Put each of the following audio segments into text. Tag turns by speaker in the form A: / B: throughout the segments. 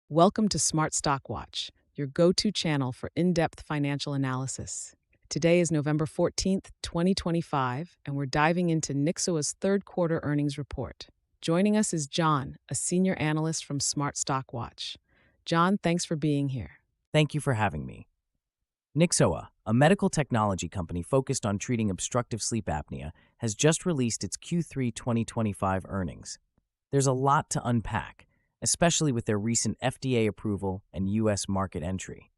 A: Welcome to Smart Stock Watch, your go-to channel for in-depth financial analysis. Today is November 14th, 2025, and we're diving into Nyxoah's third quarter earnings report. Joining us is John, a senior analyst from Smart Stock Watch. John, thanks for being here.
B: Thank you for having me. Nyxoah, a medical technology company focused on treating obstructive sleep apnea, has just released its Q3 2025 earnings. There's a lot to unpack, especially with their recent FDA approval and U.S. market entry.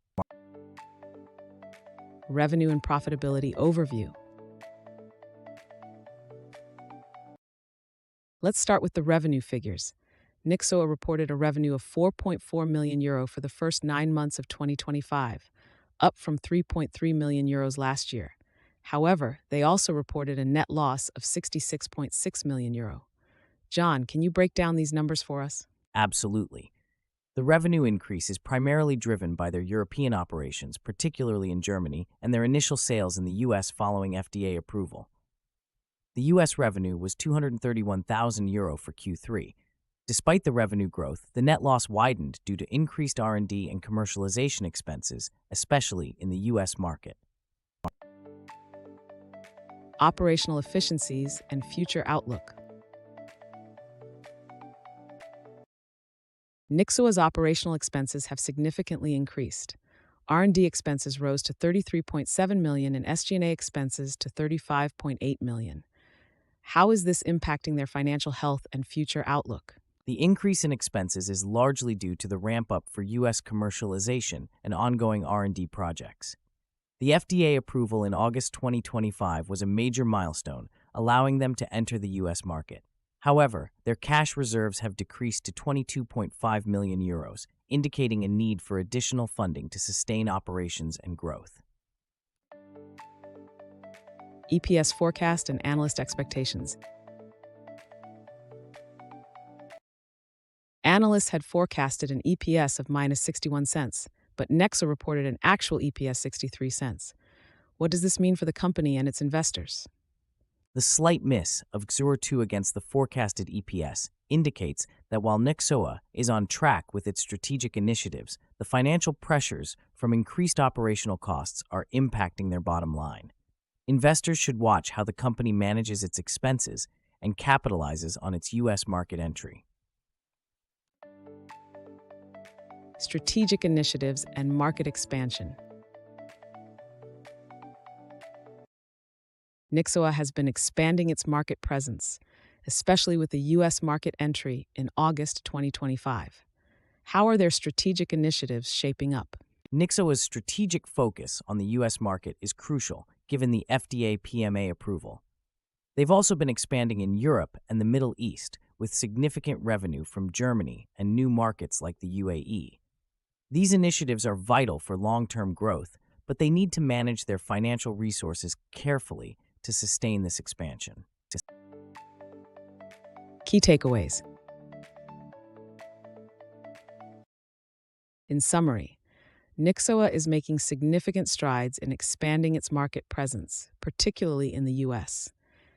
A: Revenue and profitability overview. Let's start with the revenue figures. Nyxoah reported a revenue of €4.4 million for the first 9 months of 2025, up from €3.3 million last year. However, they also reported a net loss of €66.6 million. John, can you break down these numbers for us?
B: Absolutely. The revenue increase is primarily driven by their European operations, particularly in Germany, and their initial sales in the U.S. following FDA approval. The U.S. revenue was €231,000 for Q3. Despite the revenue growth, the net loss widened due to increased R&D and commercialization expenses, especially in the U.S. market.
A: Operational efficiencies and future outlook. Nyxoah's operational expenses have significantly increased. R&D expenses rose to $33.7 million and SG&A expenses to $35.8 million. How is this impacting their financial health and future outlook?
B: The increase in expenses is largely due to the ramp-up for U.S. commercialization and ongoing R&D projects. The FDA approval in August 2025 was a major milestone, allowing them to enter the U.S. market. However, their cash reserves have decreased to €22.5 million, indicating a need for additional funding to sustain operations and growth.
A: EPS forecast and analyst expectations. Analysts had forecasted an EPS of minus 61 cents, but Nyxoah reported an actual EPS 63 cents. What does this mean for the company and its investors?
B: The slight miss of XOR2 against the forecasted EPS indicates that while Nyxoah is on track with its strategic initiatives, the financial pressures from increased operational costs are impacting their bottom line. Investors should watch how the company manages its expenses and capitalizes on its U.S. market entry.
A: Strategic initiatives and market expansion. Nyxoah has been expanding its market presence, especially with the U.S. market entry in August 2025. How are their strategic initiatives shaping up?
B: Nyxoah's strategic focus on the U.S. market is crucial, given the FDA PMA approval. They've also been expanding in Europe and the Middle East, with significant revenue from Germany and new markets like the UAE. These initiatives are vital for long-term growth, but they need to manage their financial resources carefully to sustain this expansion.
A: Key takeaways. In summary, Nyxoah is making significant strides in expanding its market presence, particularly in the U.S.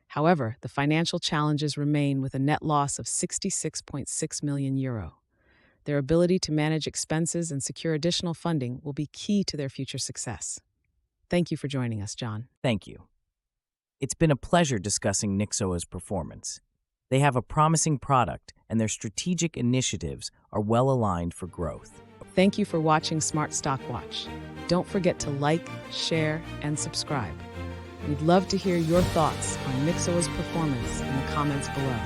A: However, the financial challenges remain with a net loss of €66.6 million. Their ability to manage expenses and secure additional funding will be key to their future success. Thank you for joining us, John.
B: Thank you. It's been a pleasure discussing Nyxoah's performance. They have a promising product, and their strategic initiatives are well aligned for growth.
A: Thank you for watching Smart Stock Watch. Don't forget to like, share, and subscribe. We'd love to hear your thoughts on Nyxoah's performance in the comments below.